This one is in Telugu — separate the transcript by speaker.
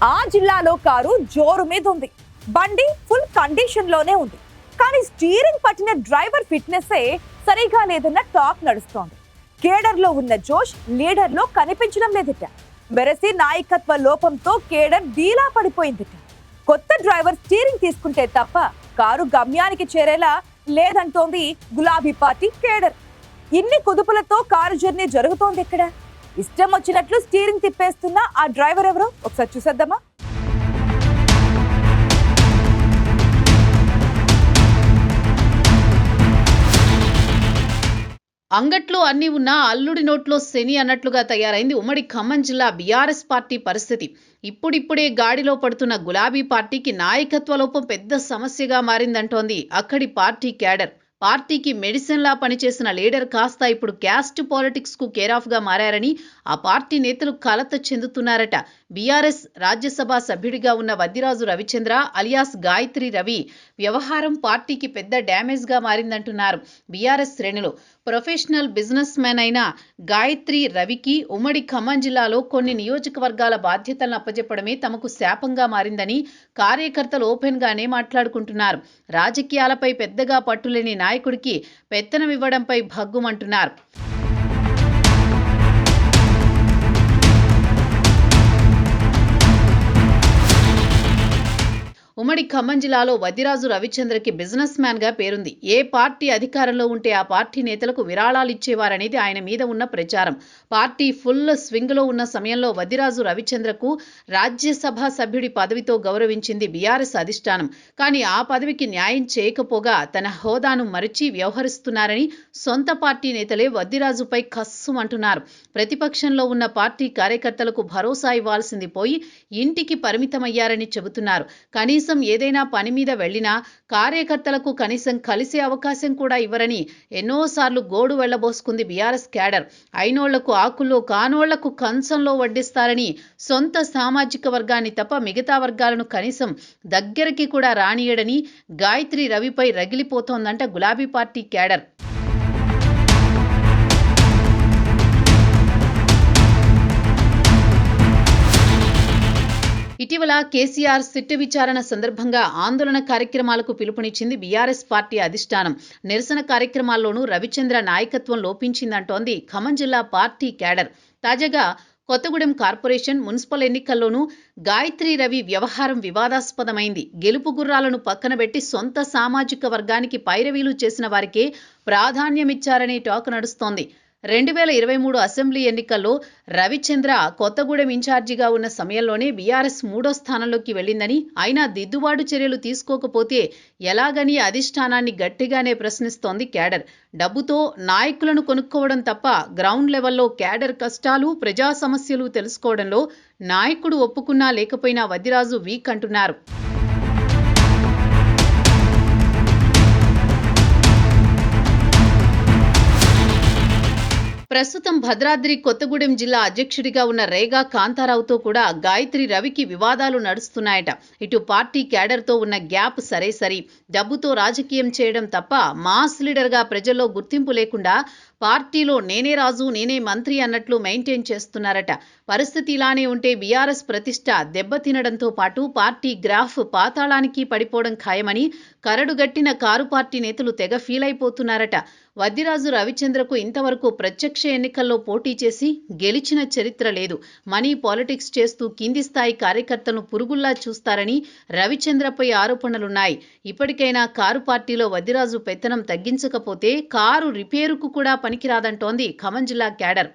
Speaker 1: ఆ జిల్లాలో కారు జోరు మీద ఉంది. బండి ఫుల్ కండిషన్ లోనే ఉంది. కానీ స్టీరింగ్ పట్టిన డ్రైవర్ ఫిట్నెస్ సరిగా లేదన్న టాక్ నడుస్తోంది. కేడర్ లో ఉన్న జోష్ లీడర్ లో కనిపించడం లేదట. మెరసి నాయకత్వ లోపంతో కేడర్ డీలా పడిపోయిందట. కొత్త డ్రైవర్ స్టీరింగ్ తీసుకుంటే తప్ప కారు గమ్యానికి చేరేలా లేదంటోంది గులాబీ పార్టీ కేడర్. ఇన్ని కుదుపులతో కారు జర్నీ జరుగుతోంది ఎక్కడ? ఇష్టం వచ్చినట్లు స్టీరింగ్ తిప్పేస్తున్న ఆ డ్రైవర్ ఎవరో ఒకసారి చూసేద్దామా?
Speaker 2: అంగట్లో అన్ని ఉన్నా అల్లుడి నోట్లో శని అన్నట్లుగా తయారైంది ఉమ్మడి ఖమ్మం జిల్లా బీఆర్ఎస్ పార్టీ పరిస్థితి. ఇప్పుడిప్పుడే గాడిలో పడుతున్న గులాబీ పార్టీకి నాయకత్వ లోపం పెద్ద సమస్యగా మారిందంటోంది అక్కడి పార్టీ క్యాడర్. పార్టీకి మెడిసిన్ లా పనిచేసిన లీడర్ కాస్త ఇప్పుడు క్యాస్ట్ పాలిటిక్స్ కు కేరాఫ్ గా మారారని ఆ పార్టీ నేతలు కలత చెందుతున్నారట. బీఆర్ఎస్ రాజ్యసభ సభ్యుడిగా ఉన్న వద్దిరాజు రవిచంద్ర అలియాస్ గాయత్రి రవి వ్యవహారం పార్టీకి పెద్ద డ్యామేజ్ గా మారిందంటున్నారు బీఆర్ఎస్ శ్రేణులు. ప్రొఫెషనల్ బిజినెస్ మ్యాన్ అయిన గాయత్రి రవికి ఉమ్మడి ఖమ్మం జిల్లాలో కొన్ని నియోజకవర్గాల బాధ్యతలను అప్పజెప్పడమే తమకు శాపంగా మారిందని కార్యకర్తలు ఓపెన్ గానే మాట్లాడుకుంటున్నారు. రాజకీయాలపై పెద్దగా పట్టులేని నాయకుడికి పెత్తనం ఇవ్వడంపై భగ్గుమంటున్నారు. ఉమ్మడి ఖమ్మం జిల్లాలో వద్దిరాజు రవిచంద్రకి బిజినెస్ మ్యాన్ గా పేరుంది. ఏ పార్టీ అధికారంలో ఉంటే ఆ పార్టీ నేతలకు విరాళాలు ఇచ్చేవారనేది ఆయన మీద ఉన్న ప్రచారం. పార్టీ ఫుల్ స్వింగ్ లో ఉన్న సమయంలో వద్దిరాజు రవిచంద్రకు రాజ్యసభ సభ్యుడి పదవితో గౌరవించింది బీఆర్ఎస్ అధిష్టానం. కానీ ఆ పదవికి న్యాయం చేయకపోగా తన హోదాను మరిచి వ్యవహరిస్తున్నారని సొంత పార్టీ నేతలే వద్దిరాజుపై కస్సుమంటున్నారు. ప్రతిపక్షంలో ఉన్న పార్టీ కార్యకర్తలకు భరోసా ఇవ్వాల్సింది పోయి ఇంటికి పరిమితమయ్యారని చెబుతున్నారు. కనీసం ఏదైనా పని మీద వెళ్లినా కార్యకర్తలకు కనీసం కలిసే అవకాశం కూడా ఇవ్వరని ఎన్నోసార్లు గోడు వెళ్లబోసుకుంది బీఆర్ఎస్ క్యాడర్. అయినోళ్లకు ఆకుల్లో కానోళ్లకు కంచంలో వడ్డిస్తారని సొంత సామాజిక వర్గాన్ని తప్ప మిగతా వర్గాలను కనీసం దగ్గరికి కూడా రానియడని గాయత్రి రవిపై రగిలిపోతోందంట గులాబీ పార్టీ క్యాడర్. ఇటీవల కేసీఆర్ సిట్టు విచారణ సందర్భంగా ఆందోళన కార్యక్రమాలకు పిలుపునిచ్చింది బీఆర్ఎస్ పార్టీ అధిష్టానం. నిరసన కార్యక్రమాల్లోనూ రవిచంద్ర నాయకత్వం లోపించిందంటోంది ఖమ్మం జిల్లా పార్టీ క్యాడర్. తాజాగా కొత్తగూడెం కార్పొరేషన్ మున్సిపల్ ఎన్నికల్లోనూ గాయత్రి రవి వ్యవహారం వివాదాస్పదమైంది. గెలుపు గుర్రాలను పక్కనబెట్టి సొంత సామాజిక వర్గానికి పైరవీలు చేసిన వారికే ప్రాధాన్యమిచ్చారనే టాక్ నడుస్తోంది. 2023 అసెంబ్లీ ఎన్నికల్లో రవిచంద్ర కొత్తగూడెం ఇన్ఛార్జిగా ఉన్న సమయంలోనే బీఆర్ఎస్ 3వ స్థానంలోకి వెళ్లిందని, అయినా దిద్దుబాటు చర్యలు తీసుకోకపోతే ఎలాగని అధిష్టానాన్ని గట్టిగానే ప్రశ్నిస్తోంది క్యాడర్. డబ్బుతో నాయకులను కొనుక్కోవడం తప్ప గ్రౌండ్ లెవెల్లో క్యాడర్ కష్టాలు, ప్రజా సమస్యలు తెలుసుకోవడంలో నాయకుడు ఒప్పుకున్నా లేకపోయినా వద్దిరాజు వీక్ అంటున్నారు. ప్రస్తుతం భద్రాద్రి కొత్తగూడెం జిల్లా అధ్యక్షుడిగా ఉన్న రేగా కాంతారావుతో కూడా గాయత్రి రవికి వివాదాలు నడుస్తున్నాయట. ఇటు పార్టీ క్యాడర్తో ఉన్న గ్యాప్ సరే, డబ్బుతో రాజకీయం చేయడం తప్ప మాస్ లీడర్గా ప్రజల్లో గుర్తింపు లేకుండా పార్టీలో నేనే రాజు నేనే మంత్రి అన్నట్లు మెయింటైన్ చేస్తున్నారట. పరిస్థితి ఇలానే ఉంటే బీఆర్ఎస్ ప్రతిష్ట దెబ్బతినడంతో పాటు పార్టీ గ్రాఫ్ పాతాళానికి పడిపోవడం ఖాయమని కరడుగట్టిన కారు పార్టీ నేతలు తెగ ఫీల్ అయిపోతున్నారట. వద్దిరాజు రవిచంద్రకు ఇంతవరకు ప్రత్యక్ష ఎన్నికల్లో పోటీ చేసి గెలిచిన చరిత్ర లేదు. మనీ పాలిటిక్స్ చేస్తూ కింది స్థాయి కార్యకర్తలను పురుగుల్లా చూస్తారని రవిచంద్రపై ఆరోపణలున్నాయి. ఇప్పటికైనా కారు పార్టీలో వద్దిరాజు పెత్తనం తగ్గించకపోతే కారు రిపేరుకు కూడా పనికిరాదంటోంది ఖమ్మం జిల్లా క్యాడర్.